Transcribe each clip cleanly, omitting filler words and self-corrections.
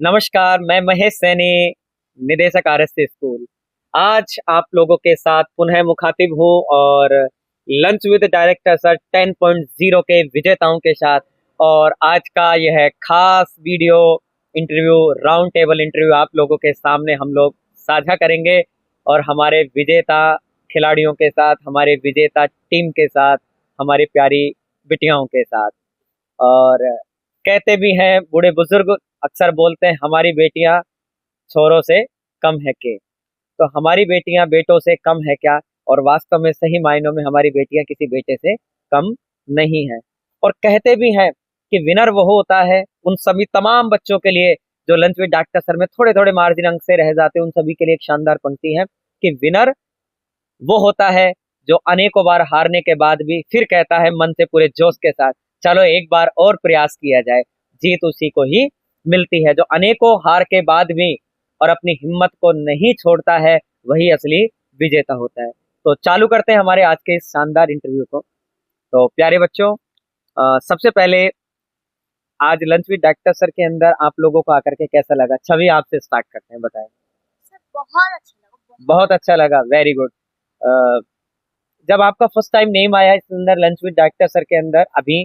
नमस्कार, मैं महेश सैनी, निदेशक आरएससी स्कूल। आज आप लोगों के साथ पुनः मुखातिब हूँ और लंच विद डायरेक्टर सर 10.0 के विजेताओं के साथ। और आज का यह खास video interview, round table interview आप लोगों के सामने हम लोग साझा करेंगे और हमारे विजेता खिलाड़ियों के साथ, हमारे विजेता टीम के साथ, हमारी प्यारी बिटियाओं के साथ। और कहते भी हैं बूढ़े बुजुर्ग, अक्सर बोलते हैं हमारी बेटियां छोरों से कम है के। तो हमारी बेटियां बेटों से कम है क्या? और वास्तव में सही मायनों में हमारी बेटियां किसी बेटे से कम नहीं है। और कहते भी हैं कि विनर वो होता है उन सभी तमाम बच्चों के लिए जो लंच विद डॉक्टर सर में थोड़े थोड़े मार्जिन अंक से रह जाते हैं। उन सभी के लिए एक शानदार पंक्ति है कि विनर वो होता है जो अनेकों बार हारने के बाद भी फिर कहता है मन से पूरे जोश के साथ, चलो एक बार और प्रयास किया जाए, जीत उसी को ही मिलती है। जो अनेकों हार के बाद भी और अपनी हिम्मत को नहीं छोड़ता है, वही असली विजेता होता है। तो चालू करते हैं हमारे आज के इस शानदार इंटरव्यू को। तो प्यारे बच्चों, सबसे पहले आज लंच विद डॉक्टर सर के अंदर आप लोगों को आकर के कैसा लगा? छवि, आपसे स्टार्ट करते हैं, बताएं। सर बहुत अच्छा लगा। बहुत अच्छा लगा, वेरी गुड। जब आपका फर्स्ट टाइम नेम आया इस अंदर लंच विद डॉक्टर सर के अंदर, अभी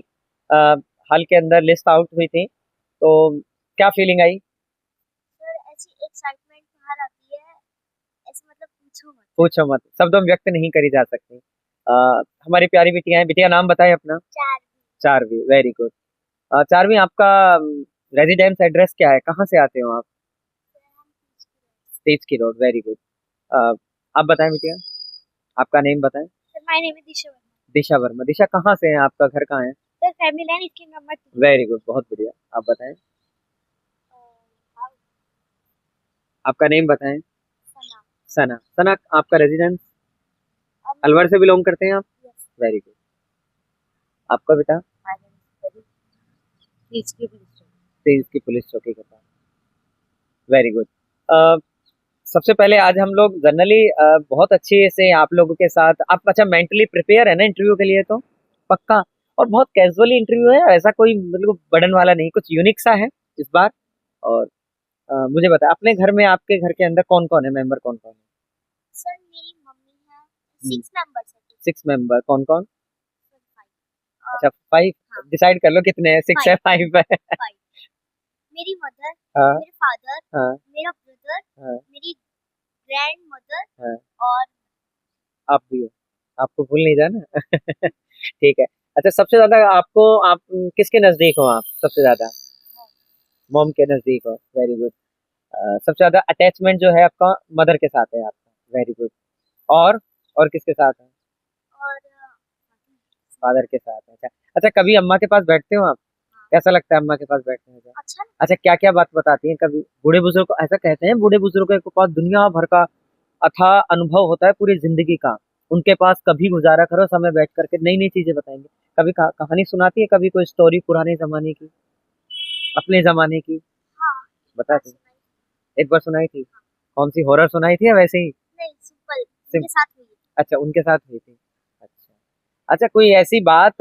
हाल के अंदर लिस्ट आउट हुई थी, तो क्या फीलिंग आई? सर ऐसी एक्साइटमेंट बाहर आती है, ऐसे मतलब पूछो मत। पूछो मत, शब्दों में व्यक्त नहीं करी जा सकती। हमारी प्यारी बिटिया है, बिटिया नाम बताएं अपना। चार चारवी, वेरी गुड। चारवी, आपका रेजिडेंस एड्रेस क्या है? कहाँ से आते हो आप? तेज की रोड, वेरी गुड। आप बताएं बिटिया, आपका नेम बताएं। सर माय नेम इज दिशा वर्मा। दिशा वर्मा। दिशा, कहाँ से है? आपका घर कहाँ है? Sir family line scheme number 2। Very good, बहुत बढ़िया। आप बताएं, आपका नेम बताएं। सना। सना। सना, आपका रेजिडेंस अब अलवर से बिलोंग करते हैं आप? यस। Very good. आपका बेटा? माय नेम इज तेज की पुलिस। तेज की पुलिस चौकी के पास, वेरी गुड। सबसे पहले आज हम लोग जनरली बहुत अच्छे से आप लोगों के साथ, आप अच्छा मेंटली प्रिपेयर है ना इंटरव्यू के लिए? तो पक्का। और बहुत कैजुअली इंटरव्यू है, ऐसा कोई मतलब बर्डन वाला नहीं, कुछ यूनिक सा है इस बार। और मुझे बता, अपने घर में, आपके घर के अंदर कौन कौन है, मेंबर कौन कौन है? सर मेरी मम्मी है, 6 मेंबर्स है। 6 मेंबर, कौन कौन? सर 5। अच्छा, 5। हाँ डिसाइड कर लो कितने हैं, 6 है 5 है? 5। मेरी मदर, हाँ मेरे फादर, हाँ मेरा ब्रदर, हाँ मेरी ग्रैंड मदर हाँ। और आप भी हो, आपको भूल नहीं जाना। ठीक है। अच्छा, सबसे ज्यादा आपको, आप किसके नजदीक हो? आप सबसे ज्यादा मॉम के नजदीक हो, वेरी गुड। सबसे ज्यादा अटैचमेंट जो है आपका मदर के साथ है आपका, वेरी गुड। और किसके साथ है? और फादर के साथ है। अच्छा अच्छा, कभी अम्मा के पास बैठते हो आप? कैसा लगता है अम्मा के पास बैठने में? अच्छा। अच्छा, क्या क्या बात बताती हैं? कभी बूढ़े बुजुर्ग को ऐसा कहते हैं, बूढ़े बुजुर्गों के पास दुनिया भर का अथाह अनुभव होता है पूरी जिंदगी का। उनके पास कभी गुजारा करो समय बैठ करके, नई नई चीजें बताएंगे। कभी कहानी सुनाती है, कभी कोई स्टोरी पुराने जमाने की, अपने जमाने की हाँ बताती? सुनाई। एक बार सुनाई थी? कौन सी, हॉरर सुनाई थी या वैसे ही? नहीं सिंपल, सिम- उनके साथ हुई। अच्छा, उनके साथ हुई थी। अच्छा अच्छा, कोई ऐसी बात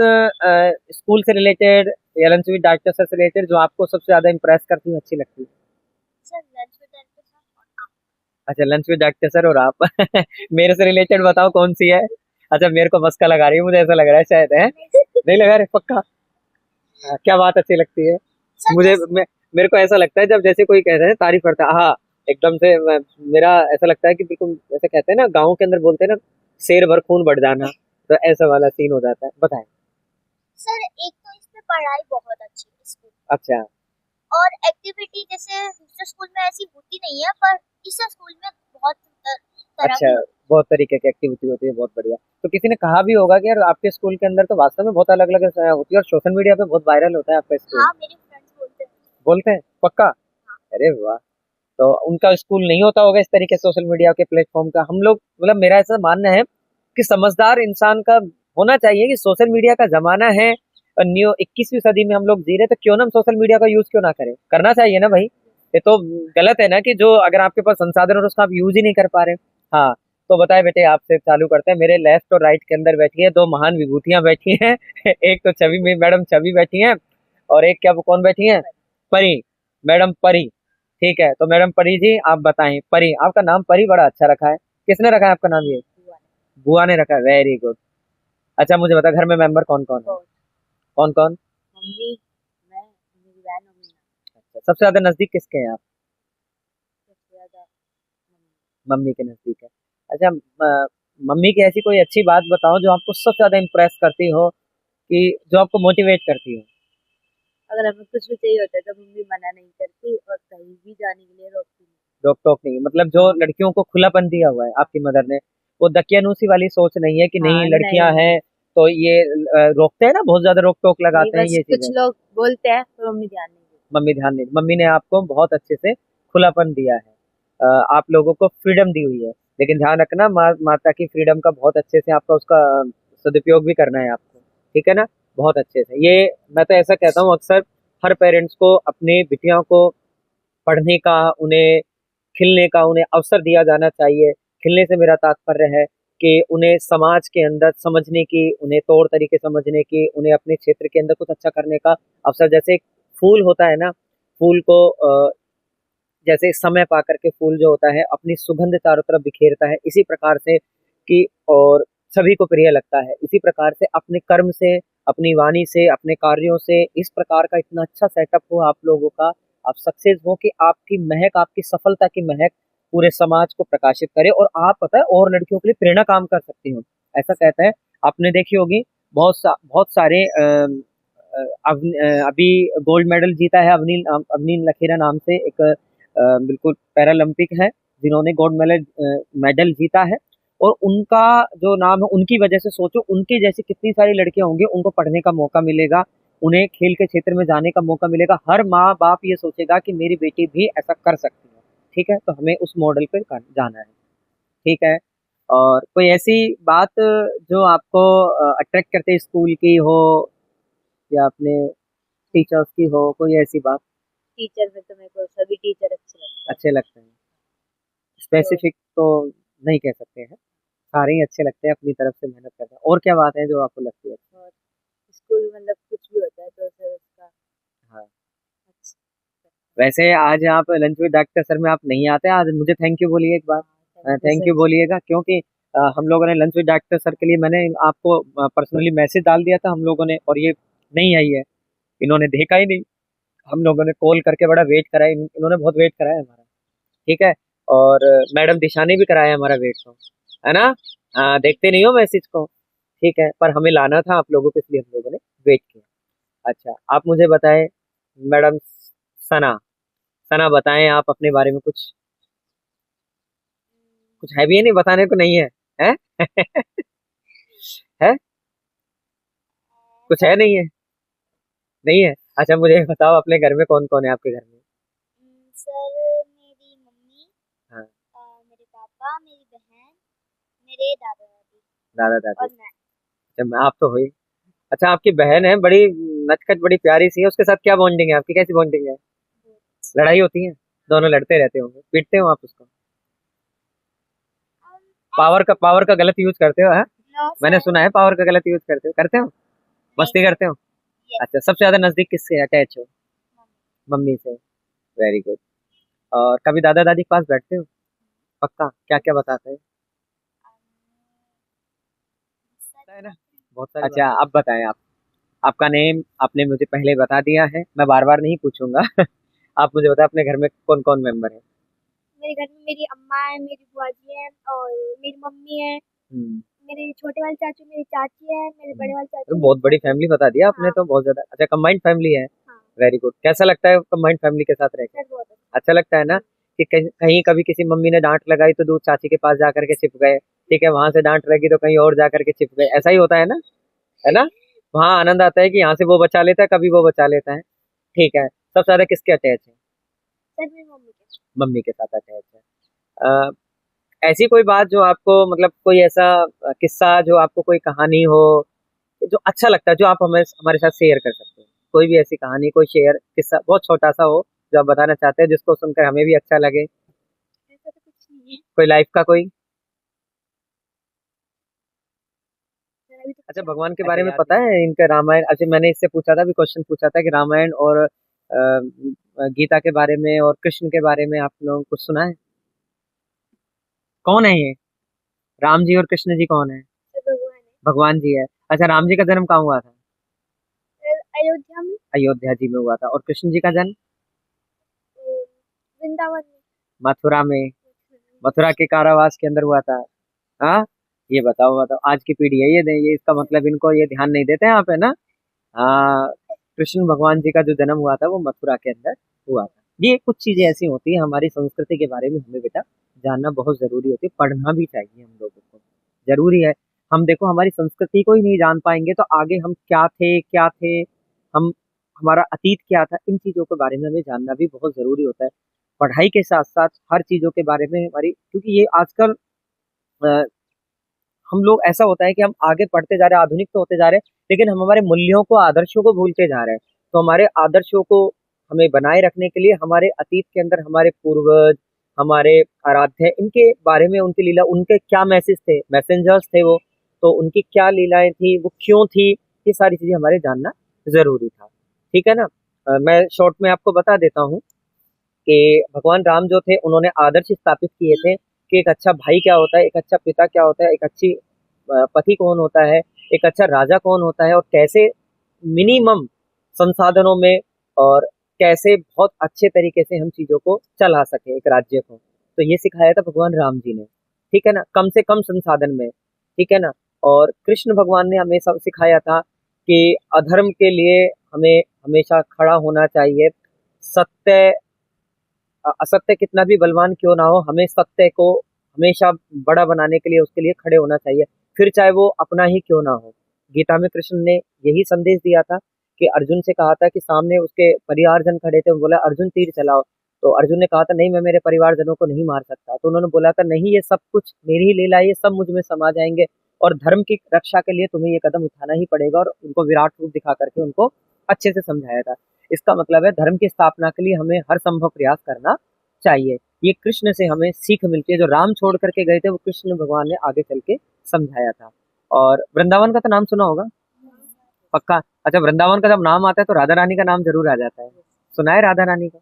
स्कूल से रिलेटेड या लंच विद डॉक्टर से रिलेटेड जो आपको सबसे ज्यादा इम्प्रेस करती है, अच्छी लगती है? सर लंच में टाइम के साथ और आप। अच्छा, लंच विद डॉक्टर सर और आप। मेरे से रिलेटेड बताओ कौन सी है? अच्छा, मेरे को मस्का लगा रही है, मुझे ऐसा लग रहा है शायद है। नहीं नहीं लगा रहे, पक्का? क्या बात अच्छी लगती है? सर मुझे जैसे मेरे को ऐसा लगता है जब जैसे कोई कहता है तारीफ करता है, हाँ एकदम से मेरा ऐसा लगता है कि बिल्कुल जैसे कहते हैं ना, गाँव के अंदर बोलते हैं ना, शेर भर खून बढ़ जाना, तो ऐसा वाला सीन हो जाता है। बताएं। सर एक तो इसमें पढ़ाई बहुत अच्छी है स्कूल, अच्छा और एक्टिविटी जैसे दूसरे स्कूल में ऐसी होती नहीं है, पर इस स्कूल में बहुत तरह अच्छा, की होती बहुत तरीके की एक्टिविटी होती है, बहुत बढ़िया। तो किसी ने कहा भी होगा कि यार आपके स्कूल के अंदर तो वास्तव में बहुत अलग अलग होती है और सोशल मीडिया पे बहुत वायरल होता है आपका है। स्कूल। हाँ मेरे फ्रेंड्स बोलते हैं। बोलते हैं पक्का? हाँ अरे वाह। तो उनका स्कूल नहीं होता होगा इस तरीके से सोशल मीडिया के प्लेटफॉर्म का? हम लोग, मतलब मेरा ऐसा मानना है कि समझदार इंसान का होना चाहिए कि सोशल मीडिया का जमाना है और न्यू 21वीं सदी में हम लोग जी रहे, तो क्यों ना हम सोशल मीडिया का यूज क्यों ना करें? करना चाहिए ना भाई। ये तो गलत है ना कि जो अगर आपके पास संसाधन और उसका आप यूज ही नहीं कर पा रहे। हाँ, तो बताए बेटे, आपसे चालू करते हैं। मेरे लेफ्ट और राइट के अंदर बैठी है दो महान विभूतियां बैठी हैं। एक तो छवि, मैडम छवि बैठी हैं, और एक क्या, वो कौन बैठी है? परी, मैडम परी। ठीक है, तो मैडम परी जी आप बताएं, परी आपका नाम परी बड़ा अच्छा रखा है, किसने रखा है आपका नाम ये? बुआ ने। बुआ ने रखा है, वेरी गुड। अच्छा मुझे बता घर में मेंबर कौन कौन है? बहुत। कौन कौन? मम्मी, मैं, मेरी बहन और मीना। अच्छा, सबसे ज्यादा नजदीक किसके हैं आप? सबसे ज्यादा मम्मी। मम्मी के नजदीक है। अच्छा मम्मी की ऐसी कोई अच्छी बात बताओ जो आपको सबसे ज्यादा इम्प्रेस करती हो, कि जो आपको मोटिवेट करती हो। अगर हमें कुछ भी चाहिए होता है तो मम्मी मना नहीं करती और कहीं भी जाने के लिए रोकती नहीं। रोक टोक नहीं, मतलब जो लड़कियों को खुलापन दिया हुआ है आपकी मदर ने, वो दकियानूसी वाली सोच नहीं है कि नहीं हाँ लड़कियां नहीं, हैं तो ये रोकते हैं ना, बहुत ज्यादा रोक टोक नहीं लगाते हैं, बस ये कुछ चीजें। लोग बोलते हैं पर मम्मी ध्यान नहीं देती। मम्मी ध्यान नहीं, मम्मी ने आपको बहुत अच्छे से खुलापन दिया है, आप लोगों को फ्रीडम दी हुई है। लेकिन ध्यान रखना माता की फ्रीडम का बहुत अच्छे से आपका उसका सदुपयोग भी करना है आपको, ठीक है ना, बहुत अच्छे से। ये मैं तो ऐसा कहता हूँ अक्सर हर पेरेंट्स को अपनी बिटियों को पढ़ने का, उन्हें खिलने का उन्हें अवसर दिया जाना चाहिए। खिलने से मेरा तात्पर्य है कि उन्हें समाज के अंदर समझने की, उन्हें तौर तरीके समझने की, उन्हें अपने क्षेत्र के अंदर कुछ अच्छा करने का अवसर। जैसे एक फूल होता है ना, फूल को जैसे समय पा करके फूल जो होता है अपनी सुगंध चारों तरफ बिखेरता है, इसी प्रकार से कि और सभी को प्रिय लगता है, इसी प्रकार से अपने कर्म से, अपनी वाणी से, अपने कार्यों से इस प्रकार का इतना अच्छा सेटअप हो आप लोगों का, आप सक्सेस हो कि आपकी महक, आपकी सफलता की महक पूरे समाज को प्रकाशित करे, और आप पता है और लड़कियों के लिए प्रेरणा काम कर सकती हो। ऐसा कहता है, आपने देखी होगी बहुत सारे अभी गोल्ड मेडल जीता है अवनील अवनील लखेरा नाम से एक बिल्कुल पैरालंपिक है, जिन्होंने गोल्ड मेडल मेडल जीता है। और उनका जो नाम है उनकी वजह से सोचो उनके जैसी कितनी सारी लड़कियां होंगी, उनको पढ़ने का मौका मिलेगा, उन्हें खेल के क्षेत्र में जाने का मौका मिलेगा। हर माँ बाप ये सोचेगा कि मेरी बेटी भी ऐसा कर सकती है, ठीक है, तो हमें उस मॉडल पे जाना है, ठीक है। और कोई ऐसी बात जो आपको अट्रैक्ट करते स्कूल की हो, या अपने टीचर्स की हो, कोई ऐसी बात? टीचर में तो मेरे को सभी टीचर अच्छे लगते हैं। अच्छे लगते हैं, तो स्पेसिफिक तो नहीं कह सकते हैं, सारे ही अच्छे लगते हैं, अपनी तरफ से मेहनत करते हैं। और क्या बात है जो आपको लगती है? और स्कूल में मतलब कुछ भी होता है तो सर उसका हाँ, अच्छा वैसे आज आप लंच विद डॉक्टर सर में आप नहीं आते, आज मुझे थैंक यू बोलिए एक बार, thank you thank sir. You बोलिएगा, क्योंकि हम लोगों ने लंच विद डॉक्टर सर के लिए मैंने आपको पर्सनली मैसेज डाल दिया था हम लोगों ने, और ये नहीं आई है, इन्होंने देखा ही नहीं। हम लोगों ने कॉल करके बड़ा वेट कराया, इन्होंने बहुत वेट कराया हमारा, ठीक है। और मैडम दिशा ने भी कराया हमारा वेट को, है ना। हाँ, देखते नहीं हो मैसेज को, ठीक है, पर हमें लाना था आप लोगों को, इसलिए हम लोगों ने वेट किया। अच्छा आप मुझे बताएं मैडम सना, सना बताएं आप अपने बारे में कुछ, कुछ है भी है नहीं बताने को, नहीं है, है? है, कुछ है नहीं है, नहीं है। अच्छा मुझे बताओ अपने घर में कौन कौन है आपके घर में? सर मेरी मम्मी, हाँ, मेरे पापा, मेरी बहन, मेरे दादा दादी दादा दादी। और मैं। अच्छा आप तो हुई। अच्छा आपकी बहन है बड़ी नटखट, बड़ी प्यारी सी है, उसके साथ क्या बॉन्डिंग है आपकी, कैसी बॉन्डिंग है? लड़ाई होती है? दोनों लड़ते रहते होंगे, पीटते हो आप उसको? पावर का गलत यूज करते हो, है? नो मैंने सर। सुना है पावर का गलत यूज करते हो, करते हो? नहीं मस्ती सर। करते हो? यस। अच्छा सबसे ज्यादा नजदीक किससे अटैच हो? मम्मी से, वेरी गुड। और कभी दादा दादी के पास बैठते हो? पक्का, क्या क्या बताते हैं? है ना, बहुत सारी। अच्छा अब बताएं आप, आपका नेम आपने मुझे पहले बता दिया है, मैं बार बार नहीं पूछूंगा। आप मुझे बताएं अपने घर में कौन कौन मेंबर है? मेरे घर में मेरी अम्मा है, मेरी बुआ जी है और मेरी मम्मी है। हम्म, मेरे छोटे वाले चाचू मेरी चाची है, मेरे बड़े वाले तो चाचू मेरे बहुत बड़ी चाचू। फैमिली बता दिया आपने हाँ। तो, बहुत ज्यादा। अच्छा कंबाइंड फैमिली है, हाँ वेरी गुड। कैसा लगता है कंबाइंड फैमिली के साथ रह के? सर बहुत अच्छा। अच्छा लगता है ना, कि कहीं कहीं कभी किसी मम्मी ने डांट लगाई तो दूध चाची के पास जाकर के छिप गए, ठीक है, वहां से डांट लगी तो कहीं और जाकर के छिप गए, ऐसा ही होता है ना, है ना। वहाँ आनंद आता है कि यहाँ से वो बचा लेता है, कभी वो बचा लेता है, ठीक है। सबसे ज्यादा किसके अटैच है? सर मेरी मम्मी के। मम्मी के साथ अटैच है। अ, ऐसी कोई बात जो आपको, मतलब कोई ऐसा किस्सा जो आपको, कोई कहानी हो जो अच्छा लगता है, जो आप हमें हमारे साथ शेयर कर सकते हो, कोई भी ऐसी कहानी, कोई शेयर किस्सा बहुत छोटा सा हो जो आप बताना चाहते हैं, जिसको सुनकर हमें भी अच्छा लगे, ऐसा तो कुछ नहीं है कोई लाइफ का कोई। सर, अभी तो अच्छा कुछ याद भगवान के नहीं। बारे में पता है इनका, रामायण, अच्छा मैंने इससे पूछा था भी, क्वेश्चन पूछा था कि रामायण और गीता के बारे में और कृष्ण के बारे में आप लोगों को कुछ सुना है? कौन है ये? राम जी और कृष्ण जी कौन है? भगवान है। भगवान जी है। अच्छा, राम जी का जन्म कहाँ हुआ था? अयोध्या में। अयोध्या जी में हुआ था। और कृष्ण जी का जन्म? वृंदावन में। मथुरा में। मथुरा के कारावास के अंदर हुआ था। हाँ, ये बताओ बताओ, आज की पीढ़ी है ये इसका मतलब इनको ये ध्यान नहीं देते यहाँ पे ना। हाँ, कृष्ण भगवान जी का जो जन्म हुआ था वो मथुरा के अंदर हुआ था। ये कुछ चीजें ऐसी होती है हमारी संस्कृति के बारे में, हमें बेटा जानना बहुत जरूरी होती है, पढ़ना भी चाहिए हम लोगों को, जरूरी है। हम देखो हमारी संस्कृति को ही नहीं जान पाएंगे तो आगे हम क्या थे, हम हमारा अतीत क्या था, इन चीजों के बारे में हमें जानना भी बहुत जरूरी होता है। पढ़ाई के साथ साथ हर चीजों के बारे में हमारी, क्योंकि ये आजकल हम लोग ऐसा होता है कि हम आगे बढ़ते जा रहे हैं, आधुनिक तो होते जा रहे हैं, लेकिन हम हमारे मूल्यों को, आदर्शों को भूलते जा रहे हैं। तो हमारे आदर्शों को हमें बनाए रखने के लिए हमारे अतीत के अंदर हमारे पूर्वज, हमारे आराध्य, इनके बारे में, उनकी लीला, उनके क्या मैसेज थे, मैसेंजर्स थे वो, तो उनकी क्या लीलाएं थी, वो क्यों थी, ये सारी चीजें हमारे जानना जरूरी था। ठीक है ना। मैं शॉर्ट में आपको बता देता हूँ कि भगवान राम जो थे उन्होंने आदर्श स्थापित किए थे कि एक अच्छा भाई क्या होता है, एक अच्छा पिता क्या होता है, एक अच्छी पति कौन होता है, एक अच्छा राजा कौन होता है, और कैसे मिनिमम संसाधनों में और कैसे बहुत अच्छे तरीके से हम चीजों को चला सके एक राज्य को, तो ये सिखाया था भगवान राम जी ने। ठीक है ना, कम से कम संसाधन में। ठीक है ना। और कृष्ण भगवान ने हमें सब सिखाया था कि अधर्म के लिए हमें हमेशा खड़ा होना चाहिए। सत्य, असत्य कितना भी बलवान क्यों ना हो, हमें सत्य को हमेशा बड़ा बनाने के लिए उसके लिए खड़े होना चाहिए, फिर चाहे वो अपना ही क्यों ना हो। गीता में कृष्ण ने यही संदेश दिया था कि अर्जुन से कहा था कि सामने उसके परिवारजन खड़े थे, बोला अर्जुन तीर चलाओ, तो अर्जुन ने कहा था नहीं, मैं मेरे परिवारजनों को नहीं मार सकता, तो उन्होंने बोला था नहीं, ये सब कुछ मेरी ही लीला है, ये सब मुझ में समा जाएंगे, और धर्म की रक्षा के लिए तुम्हें ये कदम उठाना ही पड़ेगा, और उनको विराट रूप दिखा करके उनको अच्छे से समझाया था। इसका मतलब है धर्म की स्थापना के लिए हमें हर संभव प्रयास करना चाहिए। ये कृष्ण से हमें सीख मिलती है, जो राम छोड़ करके गए थे वो कृष्ण भगवान ने आगे चल के समझाया था। और वृंदावन का तो नाम सुना होगा पक्का। अच्छा, वृंदावन का जब नाम आता है तो राधा रानी का नाम जरूर आ जाता है। सुना है राधा रानी का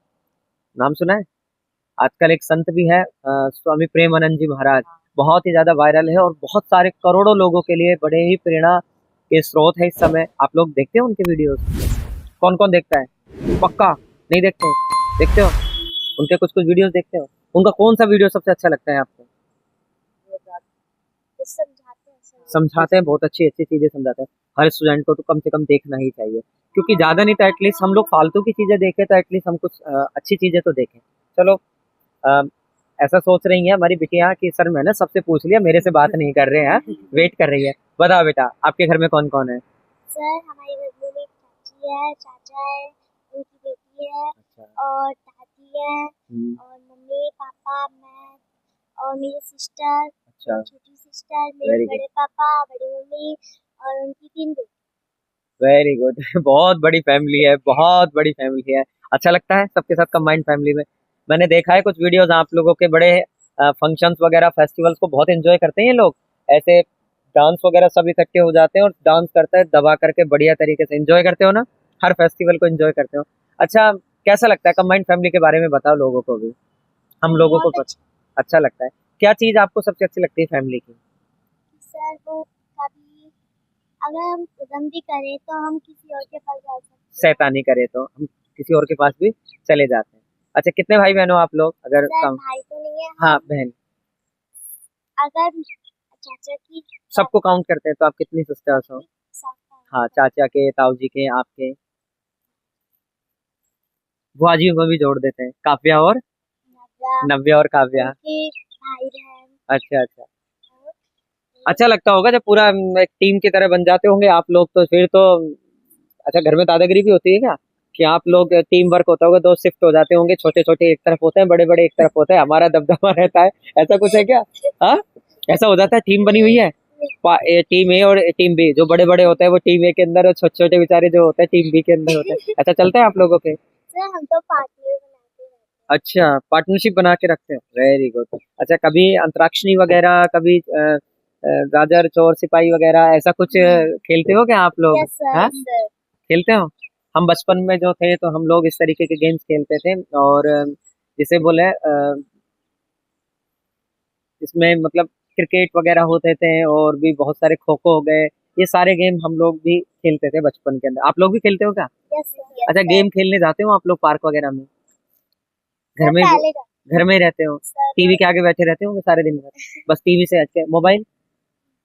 नाम? सुना है? आजकल एक संत भी है, स्वामी प्रेमानंद जी महाराज, बहुत ही ज्यादा वायरल है और बहुत सारे करोड़ों लोगों के लिए बड़े ही प्रेरणा के स्रोत है इस समय। आप लोग देखते हो उनके वीडियोस? कौन कौन देखता है? पक्का नहीं देखते? देखते हो उनके कुछ कुछ वीडियोस? देखते हो? उनका कौन सा वीडियो सबसे अच्छा लगता है आपको? समझाते हैं, बहुत अच्छी अच्छी चीजें समझाते हैं। हर स्टूडेंट को तो कम से कम देखना ही चाहिए, क्योंकि ज्यादा नहीं तो एटलीस्ट हम लोग फालतू की चीजें देखें तो एटलीस्ट हम कुछ अच्छी चीजें तो देखें। चलो, अ, ऐसा सोच रही है हमारी बिटिया कि सर मैंने सबसे पूछ लिया, मेरे से बात नहीं कर रहे हैं, वेट कर रही है। बताओ बेटा, आपके घर में कौन कौन है? सर हमारे घर में एक चाची है, चाचा है, उनकी बेटी है, अच्छा। और दादी है, और मम्मी पापा, मैं और मेरी सिस्टर, अच्छा, छोटी सिस्टर, मेरे वेरी गुड, बड़े पापा, बड़ी मम्मी और उनकी 3 बेटी। Very good. बहुत बड़ी फैमिली है, बहुत बड़ी फैमिली है। अच्छा लगता है सबके साथ कंबाइंड फैमिली में। मैंने देखा है कुछ वीडियोस आप लोगों के, बड़े फंक्शंस वगैरह, फेस्टिवल्स को बहुत एंजॉय करते हैं ये लोग, ऐसे डांस वगैरह सब इकट्ठे हो जाते हैं और डांस करते हैं दबा करके, बढ़िया तरीके से एंजॉय करते हो ना, हर फेस्टिवल को एंजॉय करते हो। अच्छा, कैसा लगता है कंबाइंड फैमिली के बारे में? बताओ लोगों को भी, हम लोगों को बहुत अच्छा लगता है। क्या चीज आपको सबसे अच्छी लगती है फैमिली की? सर वो कभी अगर हम उधम भी करें तो हम किसी और के पास जा सकते हैं। शैतानी करे तो हम किसी और के पास भी चले जाते हैं। अच्छा, कितने भाई बहन हो आप लोग? अगर सर कम। भाई तो नहीं है, हाँ, हम बहन। अगर चाचा की सबको काउंट करते हैं तो आप कितनी सिस्टर्स हो? साथ हाँ, चाचा के, ताऊ जी के, आपके, बुआ जी को भी जोड़ देते हैं, काव्या और नव्या और काव्या। उनके भाई बहन अच्छा अच्छा। और अच्छा लगता होगा जब पूरा एक टीम की तरह बन जाते होंगे आप लोग तो फिर तो। अच्छा, घर में दादागिरी भी होती है क्या? कि आप लोग टीम वर्क होता होगा, दो शिफ्ट हो जाते होंगे, छोटे छोटे एक तरफ होते हैं, बड़े बड़े एक तरफ होते हैं, हमारा दबदबा रहता है, ऐसा कुछ है क्या? हाँ, ऐसा हो जाता है, टीम बनी हुई है, टीम ए और टीम बी, जो बड़े बड़े होते हैं वो टीम ए के अंदर, और छोटे छोटे बेचारे जो होते हैं टीम बी के अंदर होते हैं। ऐसा चलता है आप लोगों के? सर हम तो पार्टनर बनाते हैं। अच्छा, पार्टनरशिप बना के रखते हैं, वेरी गुड। अच्छा, कभी अंतराक्षरी वगैरह, कभी गाजर चोर सिपाही वगैरह, ऐसा कुछ खेलते हो क्या आप लोग? यस सर, हाँ, सर खेलते हो? हम बचपन में जो थे तो हम लोग इस तरीके के गेम्स खेलते थे, और जिसे बोले इसमें मतलब क्रिकेट वगैरह होते थे, और भी बहुत सारे खो खो हो गए, ये सारे गेम हम लोग भी खेलते थे बचपन के अंदर। आप लोग भी खेलते हो क्या? यस यस अच्छा, गेम खेलने जाते हो आप लोग पार्क वगैरह में? घर में पहले घर में ही रहते हो? टीवी के आगे बैठे रहते हो सारे दिन भर? बस टीवी से हटके मोबाइल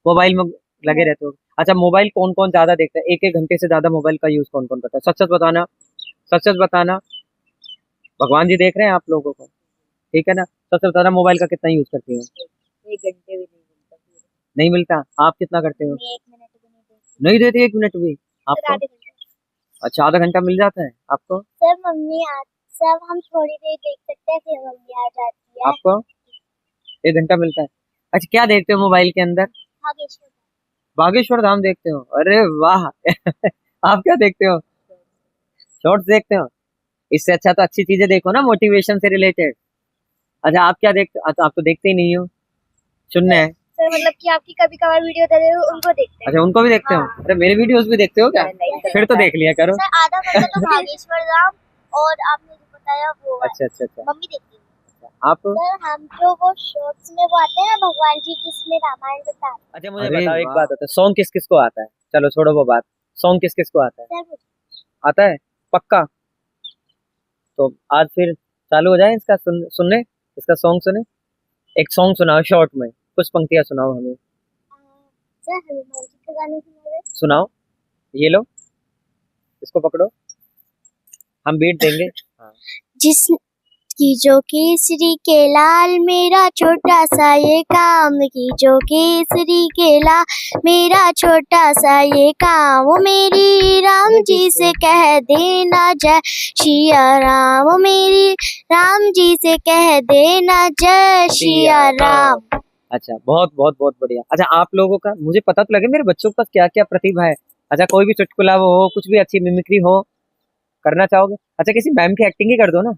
मोबाइल में लगे रहते हो? अच्छा, मोबाइल कौन कौन ज्यादा देखता है? एक एक घंटे से ज्यादा मोबाइल का यूज कौन कौन करता है? सच सच बताना, सच सच बताना। भगवान जी देख रहे हैं आप लोगों को, ठीक है ना? सच सच बताना, मोबाइल का कितना यूज करती हो? 1 घंटे भी नहीं मिलता। नहीं मिलता? आप कितना करते हो? मैं 1 मिनट भी नहीं देखती। नहीं देती 1 मिनट भी सर आपको? आधे घंटे। अच्छा, आधा घंटा मिल जाता है आपको? सर मम्मी आ सर हम थोड़ी देर देख सकते हैं फिर मम्मी आ जाती है। आपको 1 घंटा मिलता है? अच्छा, क्या देखते हो मोबाइल के अंदर? भागेश्वर बागेश्वर धाम देखते हो? अरे वाह आप क्या देखते हो? शॉर्ट्स देखते हो? इससे अच्छा तो अच्छी चीजें देखो ना, मोटिवेशन से रिलेटेड। अच्छा, आप क्या देखते हो? अच्छा, आप तो देखते ही नहीं हो, सुनने हैं। सर मतलब कि आपकी कभी कभार वीडियो डाले हो उनको देखते हैं। अच्छा, उनको भी देखते हो? हाँ। अरे मेरे वीडियोस भी देखते हो क्या? फिर तो देख लिया करो। सर आधा घंटा तो भागेश्वर धाम और आपने जो बताया वो है। अच्छा अच्छा अच्छा। मम्मी देखती है। आप? सर हम जो वो शॉर्ट्स में वो आते हैं ना भगवान जी जिसमें रामायण बताते हैं। अच्छा, मुझे बताओ एक बात होता है, सॉन्ग किस किस को आता है? चलो छोड़ो वो बात, सॉन्ग किस किस को आता है? सर मुझे आता है पक्का? तो आज फिर चालू हो जाए इसका सुनने, इसका सॉन्ग सुने। एक सॉन्ग सुनाओ शॉर्ट में, कुछ पंक्तियां सुनाओ हमें। सर हनुमान जी के गाने सुना सुनाओ, ये लो, इसको पकड़ो, हम बीट देंगे। हाँ। जिस की जो केसरी के लाल मेरा छोटा सा ये काम की जो केसरी के लाल मेरा छोटा सा ये काम वो मेरी राम जी से कह देना जय शिया राम वो मेरी राम जी से कह देना जय शिया राम। अच्छा, बहुत बहुत बहुत बढ़िया। अच्छा, आप लोगों का मुझे पता तो लगे मेरे बच्चों के पास क्या क्या प्रतिभा है। अच्छा, कोई भी चुटकुला वो हो, कुछ भी अच्छी मिमिक्री हो, करना चाहोगे? अच्छा, किसी मैम की एक्टिंग ही कर दो ना,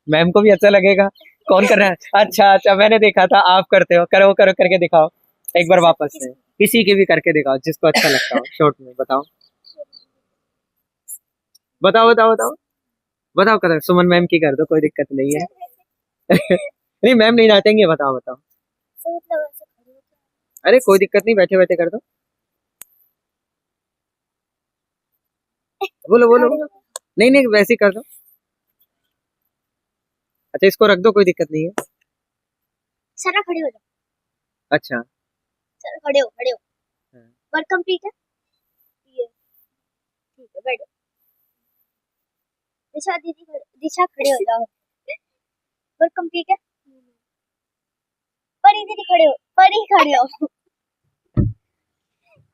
मैम को भी अच्छा लगेगा। कौन कर रहा है? अच्छा अच्छा, मैंने देखा था आप करते हो, करो करो करके दिखाओ एक बार वापस से, किसी की भी करके दिखाओ जिसको अच्छा लगता हो शॉर्ट में। बताओ बताओ बताओ बताओ बताओ, करो सुमन मैम की कर दो, कोई दिक्कत नहीं है नहीं, मैम नहीं नाचेंगे, बताओ बताओ। अरे कोई दिक्कत नहीं, बैठे बैठे कर दो, बोलो बोलो। नहीं नहीं, वैसे ही कर दो। अच्छा, इसको रख दो, कोई दिक्कत नहीं है। सर खड़े हो जाओ। अच्छा। सर खड़े हो वर्क कंप्लीट है ये ठीक है बैठो। दिशा दीदी दिशा खड़े हो जाओ। वर्क कंप्लीट है परी दीदी खड़े हो परी खड़े हो।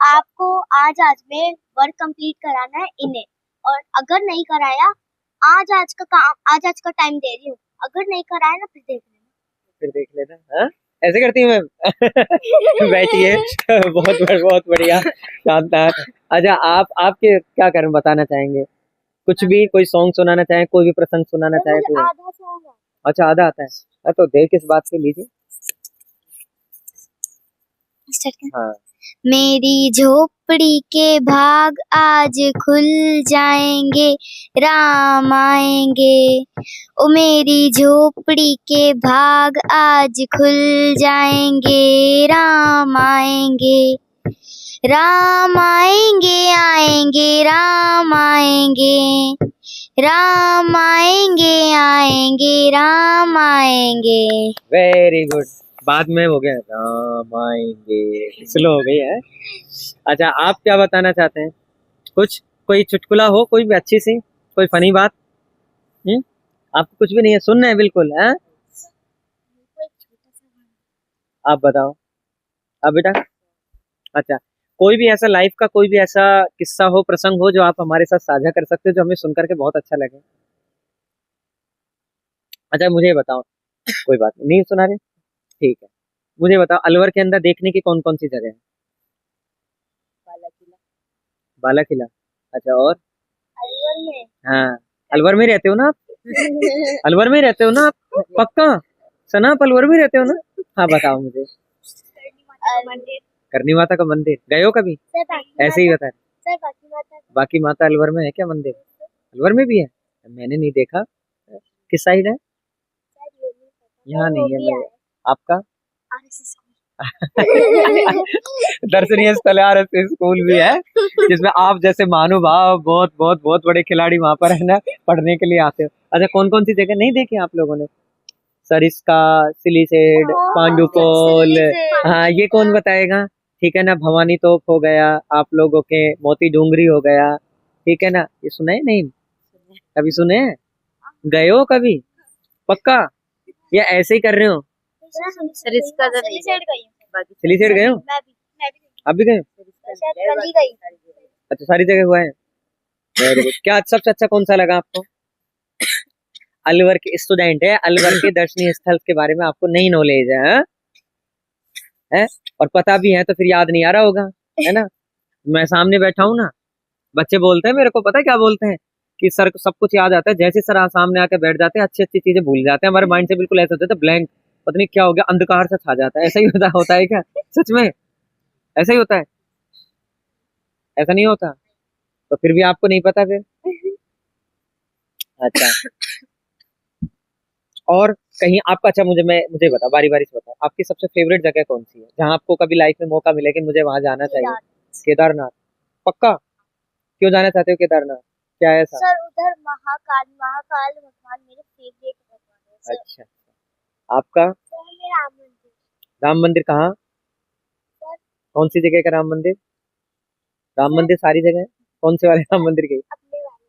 आपको आज में वर्क कंप्लीट कराना है इन्हें और अगर नहीं कराया आज का टाइम दे रही हूँ अगर नहीं कराया ना फिर देख लेना। हाँ? ऐसे करती हूँ मैम बैठिए बहुत बढ़िया, शानदार। अच्छा, आपके क्या कारण बताना चाहेंगे? कुछ भी, कोई सॉन्ग सुनाना चाहे, कोई भी प्रसंग सुनाना चाहे तो? आधा सॉन्ग अच्छा, आधा आता है तो देर किस बात की, लीजिए। हाँ। मेरी झोपड़ी के भाग आज खुल जाएंगे राम आएंगे ओ मेरी झोपड़ी के भाग आज खुल जाएंगे राम आएंगे राम आएंगे आएंगे राम आएंगे राम आएंगे आएंगे राम आएंगे। वेरी गुड, बाद में हो गया राम आएंगे, स्लो हो गई है। अच्छा, आप क्या बताना चाहते हैं? कुछ, कोई चुटकुला हो, कोई भी अच्छी सी, कोई फनी बात। आपको कुछ भी नहीं है, सुनना है बिल्कुल है? आप बताओ अब बेटा। अच्छा, कोई भी ऐसा लाइफ का कोई भी ऐसा किस्सा हो, प्रसंग हो जो आप हमारे साथ साझा कर सकते हो, जो हमें सुनकर के बहुत अच्छा लगे। अच्छा, मुझे बताओ, कोई बात नहीं सुना रहे, ठीक है। मुझे बताओ, अलवर के अंदर देखने की कौन कौन सी जगह है? बाला किला। अच्छा, और? अलवर में हाँ, अलवर में रहते हो ना आप? अलवर में रहते हो ना आप पक्का? सना, आप अलवर में रहते हो ना? हाँ, बताओ मुझे। करनी माता का मंदिर गए हो कभी? ऐसे ही बता रहे। सर बाकी माता बाकी माता अलवर में है क्या मंदिर? सिल्वर में भी है? मैंने नहीं देखा। किस साइड है? यहाँ नहीं है मेरे। आपका? दर्शनीय स्थल RSS स्कूल भी है, जिसमें आप जैसे महानुभाव बहुत बहुत बहुत बड़े खिलाड़ी वहां पर है ना पढ़ने के लिए आते हो। अच्छा, कौन कौन सी जगह नहीं देखी आप लोगों ने? सरिस्का, सिलीसेड, पांडुपोल, हाँ ये कौन बताएगा? ठीक है ना, भवानी तोप हो गया आप लोगों के, मोती डूंगरी हो गया, ठीक है ना। ये सुना है नहीं? कभी सुने हैं? गए हो कभी? पक्का या ऐसे ही कर रहे हो? सरिस्का तो नहीं गई। सिलीसेड गए हो? मैं भी आप भी गए हो? शायद कल ही गई। अच्छा, सारी जगह हुआ है। Very good. क्या सबसे अच्छा कौन सा लगा आपको? अलवर के स्टूडेंट है, अलवर के दर्शनीय स्थल के बारे में आपको नहीं नॉलेज है, हाँ? है और पता भी है तो फिर याद नहीं आ रहा होगा, है ना। मैं सामने बैठा हूँ ना, बच्चे बोलते हैं मेरे को, पता है क्या बोलते हैं? कि सर को सब कुछ याद आता है, जैसे सर सामने आके बैठ जाते हैं अच्छी अच्छी चीजें भूल जाते हैं, हमारे माइंड से बिल्कुल ऐसा होता है ब्लैंक, पता नहीं क्या हो गया, अंधकार से छा जाता है। ऐसा ही होता है क्या? सच में ऐसा ही होता है? ऐसा नहीं होता? तो फिर भी आपको नहीं पता फिर? अच्छा, और कहीं आपका, अच्छा मुझे बता, बारी बारी से बताओ, आपकी सबसे फेवरेट जगह कौन सी है जहाँ आपको कभी लाइफ में मौका मिले कि मुझे वहां जाना चाहिए? केदारनाथ। पक्का? क्यों जाना चाहते हो केदारनाथ? क्या है ऐसा? सर उधर महाकाल भगवान मेरे फेवरेट भगवान है सर। अच्छा, आपका? सर मैं राम मंदिर। राम मंदिर कहाँ? सर कौन सी जगह का राम मंदिर? राम मंदिर सारी जगह है। कौन से वाले राम मंदिर के? अपने वाले।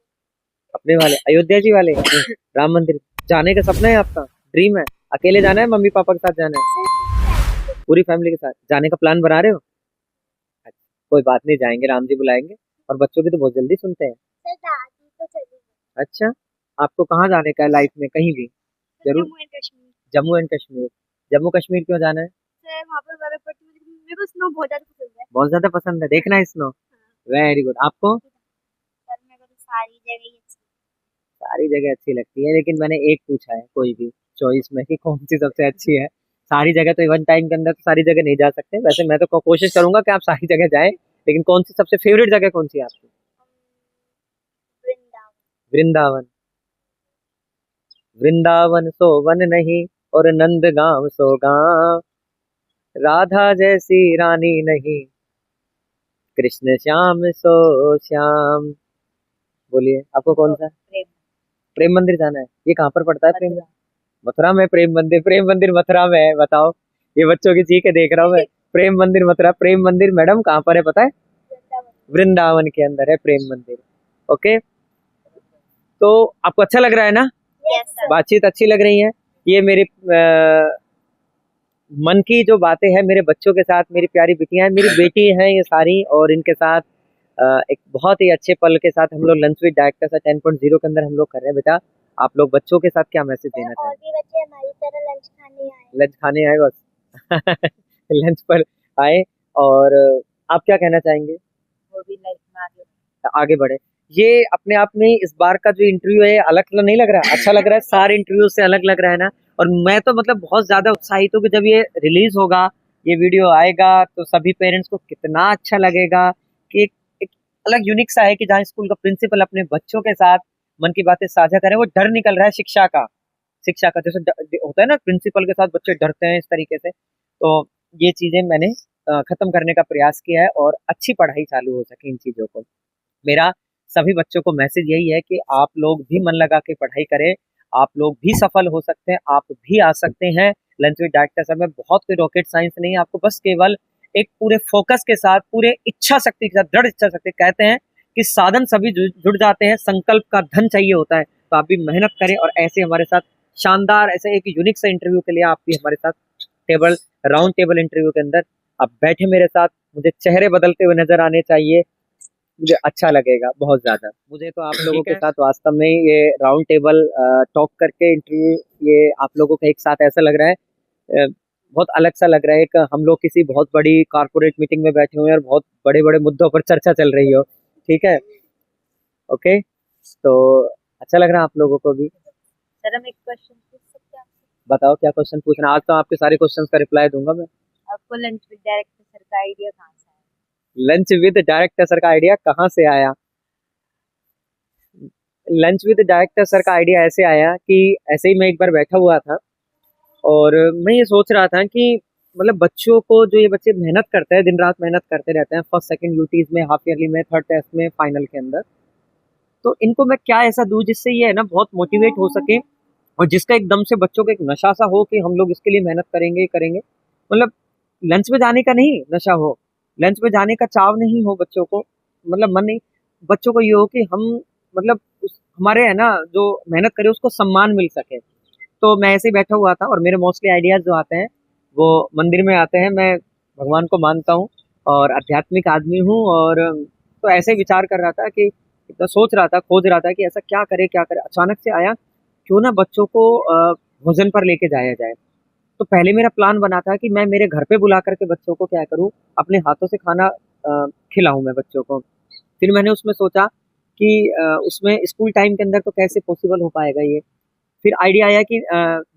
अपने वाले अयोध्या जी वाले राम मंदिर जाने का सपना है आपका? ड्रीम है? अकेले जाना है, मम्मी पापा के साथ जाना है? पूरी फैमिली के साथ जाने का प्लान बना रहे हो? अच्छा, कोई बात नहीं, जाएंगे, राम जी बुलाएंगे। और बच्चों की तो बहुत जल्दी सुनते हैं। सर दादी तो चली गई। अच्छा, आपको कहाँ जाने का है लाइफ में? कहीं भी? जरूर। जम्मू एंड कश्मीर। जम्मू एंड कश्मीर। जम्मू कश्मीर क्यों जाना है? सर वहाँ पर बर्फ पड़ती है, लेकिन मेरे को स्नो बहुत ज्यादा पसंद है। बहुत ज्यादा पसंद है देखना है स्नो? Very good. आपको? सर मेरे को तो सारी जगह ही अच्छी सारी जगह अच्छी लगती है, लेकिन मैंने एक पूछा है कोई भी चॉइस में कि कौन सी सबसे अच्छी है। सारी जगह तो वन टाइम के अंदर तो सारी जगह नहीं जा सकते, वैसे मैं तो कोशिश करूंगा कि आप सारी जगह जाएं, लेकिन कौन सी सबसे फेवरेट जगह कौन सी है आपकी? वृंदावन। वृंदावन। वृंदावन सो वन नहीं, और नंद गांव सो गांव, राधा जैसी रानी नहीं, कृष्ण श्याम सो श्याम। बोलिए आपको कौन सा? प्रेम मंदिर जाना है। ये कहाँ पर पड़ता है प्रेम? मथुरा में प्रेम मंदिर? प्रेम मंदिर मथुरा में है? बताओ। ये बच्चों की चीख के देख रहा हूँ मैं। प्रेम मंदिर मथुरा, प्रेम मंदिर मैडम कहाँ पर है पता है? वृंदावन के अंदर है प्रेम मंदिर। ओके, तो आपको अच्छा लग रहा है ना? Yes sir. बातचीत अच्छी लग रही है। ये मेरे मन की जो बातें हैं मेरे बच्चों के साथ, मेरी प्यारी बिटियां हैं, मेरी बेटी हैं ये सारी, और इनके साथ एक बहुत ही अच्छे पल के साथ हम लोग लंच विद डायरेक्टर सा 10.0 के अंदर हम लोग कर रहे हैं। बेटा, आप लोग बच्चों के साथ क्या मैसेज देना और चाहेंगे? भी बच्चे हमारी तरह लंच खाने आए। लंच खाने आए बस? लंच पर आए, और आप क्या कहना चाहेंगे? वो भी लाइफ में आगे आगे बढ़े। ये अपने आप में इस बार का जो इंटरव्यू है अलग तो नहीं लग रहा है? अच्छा लग रहा है? सारे इंटरव्यू से अलग लग रहा है ना? और मैं तो मतलब बहुत ज्यादा उत्साहित हूँ कि जब ये रिलीज होगा, ये वीडियो आएगा, तो सभी पेरेंट्स को कितना अच्छा लगेगा कि एक अलग यूनिक सा है कि जहाँ स्कूल का प्रिंसिपल अपने बच्चों के साथ मन की बातें साझा करें। वो डर निकल रहा है शिक्षा का जैसे होता है ना, प्रिंसिपल के साथ बच्चे डरते हैं इस तरीके से। तो ये चीजें मैंने खत्म करने का प्रयास किया है, और अच्छी पढ़ाई चालू हो सके इन चीजों को। मेरा सभी बच्चों को मैसेज यही है कि आप लोग भी मन लगा के पढ़ाई करें, आप लोग भी सफल हो सकते हैं, आप भी आ सकते हैं लंच विद डायरेक्टर सर में। बहुत कोई रॉकेट साइंस नहीं है, आपको बस केवल एक पूरे फोकस के साथ, पूरे इच्छा शक्ति के साथ, दृढ़ इच्छा शक्ति, कहते हैं कि साधन सभी जुड़ जाते हैं, संकल्प का धन चाहिए होता है। तो आप भी मेहनत करें, और ऐसे हमारे साथ शानदार, ऐसे एक यूनिक सा इंटरव्यू के लिए आप भी हमारे साथ राउंड टेबल इंटरव्यू के अंदर आप बैठे मेरे साथ, मुझे चेहरे बदलते हुए नजर आने चाहिए, मुझे अच्छा लगेगा बहुत ज्यादा। मुझे तो आप लोगों के साथ वास्तव में ये राउंड टेबल टॉक करके इंटरव्यू, ये आप लोगों का एक साथ ऐसा लग रहा है, बहुत अलग सा लग रहा है कि हम लोग किसी बहुत बड़ी कारपोरेट मीटिंग में बैठे हुए हैं और बहुत बड़े बड़े मुद्दों पर चर्चा चल रही हो। ठीक है, ओके, तो अच्छा लग रहा है आप लोगों को भी? सर हम एक क्वेश्चन पूछ सकते हैं आपसे? बताओ क्या क्वेश्चन पूछना। आज तो आपके सारे क्वेश्चंस का रिप्लाई दूंगा मैं। आपको लंच विद डायरेक्टर सर का आइडिया कहाँ से आया? लंच विद डायरेक्टर सर का आइडिया कहाँ से आया? लंच विद डायरेक्टर सर का आइडिया ऐसे आया कि ऐसे ही मैं एक बार बैठा हुआ था और मैं ये सोच रहा था कि मतलब बच्चों को, जो ये बच्चे मेहनत करते हैं, दिन रात मेहनत करते रहते हैं फर्स्ट सेकंड यूटीज में, हाफ ईयरली में, थर्ड टेस्ट में, फाइनल के अंदर, तो इनको मैं क्या ऐसा दूं जिससे ये है ना बहुत मोटिवेट हो सके और जिसका एकदम से बच्चों को एक नशा सा हो कि हम लोग इसके लिए मेहनत करेंगे करेंगे। मतलब लंच में जाने का नहीं नशा हो, लंच में जाने का चाव नहीं हो बच्चों को, मतलब मन नहीं, बच्चों को ये हो कि हम मतलब हमारे है ना जो मेहनत करे उसको सम्मान मिल सके। तो मैं ऐसे ही बैठा हुआ था और मेरे मोस्टली आइडियाज जो आते हैं वो मंदिर में आते हैं। मैं भगवान को मानता हूँ और आध्यात्मिक आदमी हूँ, और तो ऐसे ही विचार कर रहा था कि तो सोच रहा था, खोज रहा था कि ऐसा क्या करे क्या करे। अचानक से आया क्यों ना बच्चों को भोजन पर लेके जाया जाए। तो पहले मेरा प्लान बना था कि मैं मेरे घर पे बुला करके बच्चों को क्या करूँ, अपने हाथों से खाना खिलाऊं मैं बच्चों को। फिर मैंने उसमें सोचा कि उसमें स्कूल टाइम के अंदर तो कैसे पॉसिबल हो पाएगा ये। फिर आइडिया आया कि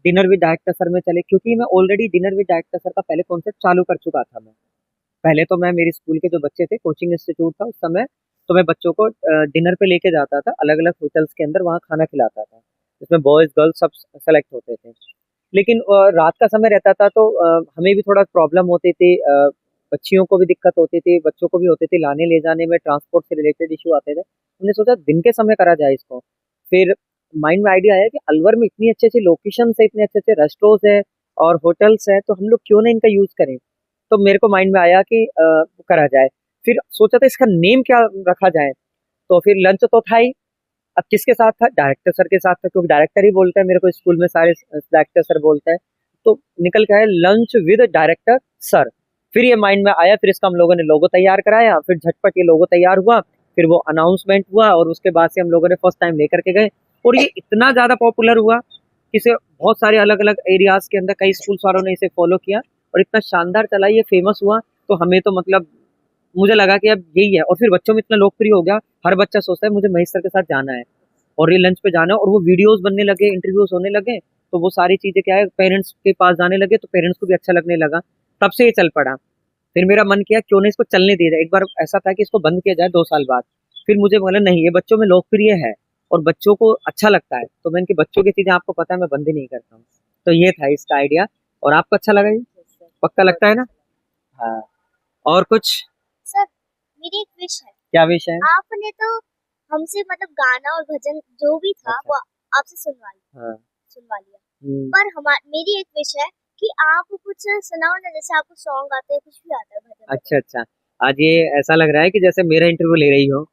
डिनर विद डायरेक्टर सर में चले, क्योंकि मैं already dinner with director sir का पहले कॉन्सेप्ट चालू कर चुका था। मैं पहले तो मैं मेरे स्कूल के जो बच्चे थे, कोचिंग इंस्टीट्यूट था उस समय, तो मैं बच्चों को डिनर पे लेके जाता था अलग अलग होटल्स के अंदर, वहाँ खाना खिलाता था। इसमें बॉयज गर्ल्स सब सेलेक्ट होते थे। लेकिन रात का समय रहता था तो हमें भी थोड़ा प्रॉब्लम होती थी, बच्चियों को भी दिक्कत होती थी, बच्चों को भी होती थी, लाने ले जाने में ट्रांसपोर्ट से रिलेटेड इशू आते थे। हमने सोचा दिन के समय करा जाए इसको। फिर माइंड में आइडिया आया कि अलवर में इतनी अच्छी अच्छी लोकेशन है, इतने अच्छे अच्छे रेस्टोरेंट्स है और होटल्स है, तो हम लोग क्यों ना इनका यूज करें। तो मेरे को माइंड में आया कि करा जाए। फिर सोचा था इसका नेम क्या रखा जाए। तो फिर लंच तो था ही, अब किसके साथ था, डायरेक्टर सर के साथ था, क्योंकि डायरेक्टर ही बोलता है मेरे को, स्कूल में सारे डायरेक्टर सर बोलते हैं। तो निकल के आया लंच विद डायरेक्टर सर। फिर ये माइंड में आया, फिर इसका हम लोगों ने लोगो तैयार कराया, फिर झटपट ये लोगो तैयार हुआ, फिर वो अनाउंसमेंट हुआ और उसके बाद से हम लोगों ने फर्स्ट टाइम लेकर के गए। और ये इतना ज्यादा पॉपुलर हुआ कि इसे बहुत सारे अलग अलग एरियाज के अंदर कई स्कूल वालों ने इसे फॉलो किया और इतना शानदार चला, ये फेमस हुआ। तो हमें तो मतलब मुझे लगा कि अब यही है, और फिर बच्चों में इतना लोकप्रिय हो गया, हर बच्चा सोचता है मुझे महेश सर के साथ जाना है और ये लंच पे जाना है, और वो वीडियोस बनने लगे, इंटरव्यूज होने लगे, तो वो सारी चीजें क्या है पेरेंट्स के पास जाने लगे, तो पेरेंट्स को भी अच्छा लगने लगा। तब से ये चल पड़ा। फिर मेरा मन किया क्यों नहीं इसको चलने दिया जाए। एक बार ऐसा था कि इसको बंद किया जाए 2 साल बाद। फिर मुझे बोला नहीं, ये बच्चों में लोकप्रिय है और बच्चों को अच्छा लगता है, तो मैं इनकी बच्चों की चीजें, आपको पता है मैं बंद ही नहीं करता हूँ। तो ये था इसका आइडिया। और आपको अच्छा लगा ये? पक्का लगता है ना? हाँ। और कुछ? सर मेरी एक विश है। क्या विषय है? आपने तो हमसे मतलब गाना और भजन जो भी था अच्छा। वो आपसे हाँ। सुनवा लिया। पर मेरी एक विश है कि आप कुछ सुनाओ ना, जैसे आपको सॉन्ग आते हैं, कुछ भी आता है भजन। अच्छा अच्छा, आज ये ऐसा लग रहा है कि जैसे मेरा इंटरव्यू ले रही हो।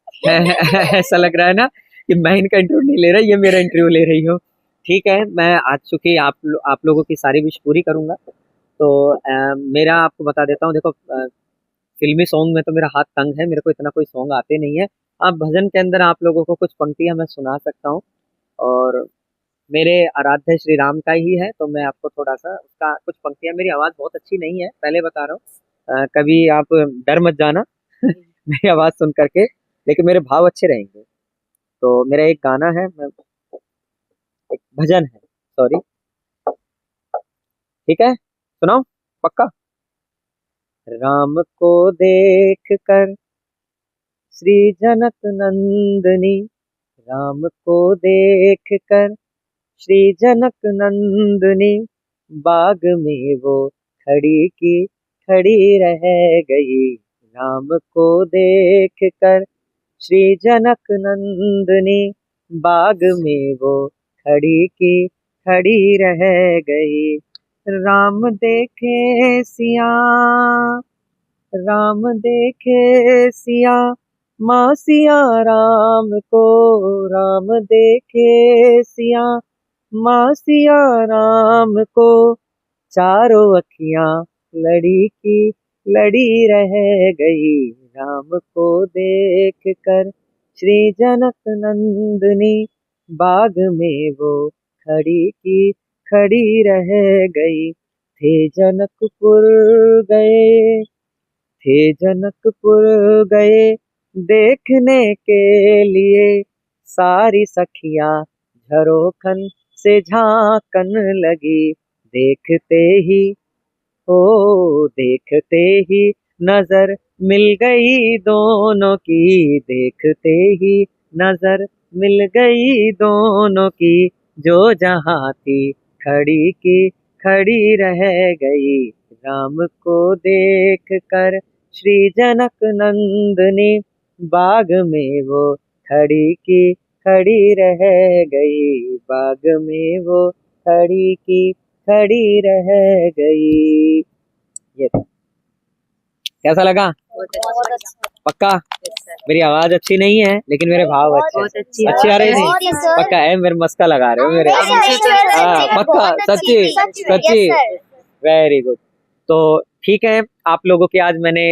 ऐसा लग रहा है ना कि मैं इनका इंटरव्यू नहीं ले रहा, ये मेरा इंटरव्यू ले रही हो। ठीक है, मैं आज चूंकि आप लोगों की सारी विश पूरी करूंगा, तो मेरा आपको बता देता हूँ। देखो, फिल्मी सॉन्ग में तो मेरा हाथ तंग है, मेरे को इतना कोई सॉन्ग आते नहीं है। आप भजन के अंदर आप लोगों को कुछ पंक्तियां मैं सुना सकता हूँ, और मेरे आराध्य श्री राम का ही है, तो मैं आपको थोड़ा सा उसका कुछ पंक्तियां, मेरी आवाज़ बहुत अच्छी नहीं है पहले बता रहा हूँ, कभी आप डर मत जाना मेरी आवाज़ सुन करके, लेकिन मेरे भाव अच्छे रहेंगे। तो मेरा एक गाना है, मैं एक भजन है, सॉरी, ठीक है, सुनाओ पक्का। राम को देख कर श्री जनक नंदनी, राम को देख कर श्री जनक नंदनी, बाग में वो खड़ी की खड़ी रह गई। राम को देख कर श्री जनक नंदनी, बाग में वो खड़ी की खड़ी रह गई। राम देखे सिया, राम देखे सिया, माँ सिया राम को, राम देखे सिया, माँ सिया राम को, चारों अखियां लड़ी की लड़ी रह गई। राम को देख कर श्री जनक नंदनी, बाग में वो खड़ी की खड़ी रह गई। थे जनकपुर गए, थे जनकपुर गए, देखने के लिए सारी सखियां झरोखन से झांकन लगी। देखते ही, ओ देखते ही नजर मिल गई दोनों की, देखते ही नजर मिल गई दोनों की जो जहाँ थी खड़ी की खड़ी रह गई। राम को देख कर श्री जनक नंदनी बाग में वो खड़ी की खड़ी रह गई। बाग में वो खड़ी की खड़ी रह गई। ये था। कैसा लगा? बहुत अच्छा। पक्का? मेरी आवाज अच्छी नहीं है लेकिन मेरे भाव अच्छे बहुत हैं। अच्छी है। अच्छी आ रही बहुत थी? अच्छी, सर। पक्का है? मेरे मस्का लगा रहे हो मेरे? हाँ, पक्का? बहुत अच्छी, सच्ची? सच में, सच्ची? yes, sir। Very good. तो ठीक है, आप लोगों की आज मैंने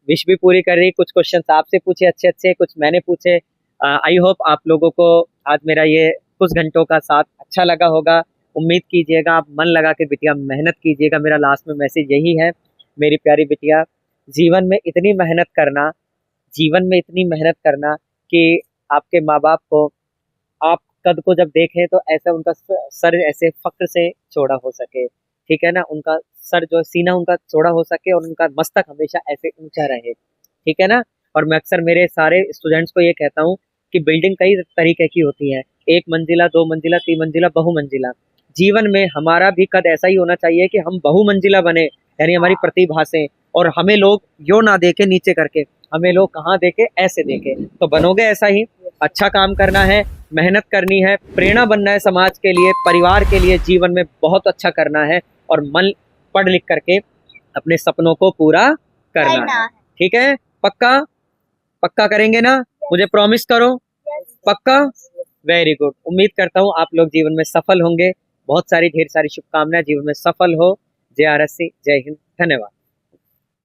विश भी पूरी कर दी। कुछ क्वेश्चंस आपसे पूछे अच्छे अच्छे, कुछ मैंने पूछे। आई होप आप लोगों को आज मेरा ये कुछ घंटों का साथ अच्छा लगा होगा। उम्मीद कीजिएगा, आप मन लगा के बिटिया मेहनत कीजिएगा। मेरा लास्ट में मैसेज यही है मेरी प्यारी बिटिया, जीवन में इतनी मेहनत करना, जीवन में इतनी मेहनत करना कि आपके माँ बाप को, आप कद को जब देखें तो ऐसा उनका सर ऐसे फक्र से चौड़ा हो सके, ठीक है ना, उनका सर जो सीना उनका चौड़ा हो सके और उनका मस्तक हमेशा ऐसे ऊंचा रहे, ठीक है ना। और मैं अक्सर मेरे सारे स्टूडेंट्स को ये कहता हूँ कि बिल्डिंग कई तरीके की होती है, 1 मंजिला, 2 मंजिला, 3 मंजिला, बहुमंजिला। जीवन में हमारा भी कद ऐसा ही होना चाहिए कि हम बहुमंजिला बने, यानी हमारी प्रतिभा से, और हमें लोग यो ना देखे नीचे करके, हमें लोग कहाँ देखे, ऐसे देखे। तो बनोगे ऐसा ही, अच्छा काम करना है, मेहनत करनी है, प्रेरणा बनना है समाज के लिए, परिवार के लिए, जीवन में बहुत अच्छा करना है और मन पढ़ लिख करके अपने सपनों को पूरा करना है। ठीक है? पक्का? पक्का करेंगे ना? मुझे प्रॉमिस करो, पक्का? Very good. उम्मीद करता हूँ आप लोग जीवन में सफल होंगे। बहुत सारी ढेर सारी शुभकामनाएं, जीवन में सफल हो। JRSC, जय हिंद, धन्यवाद।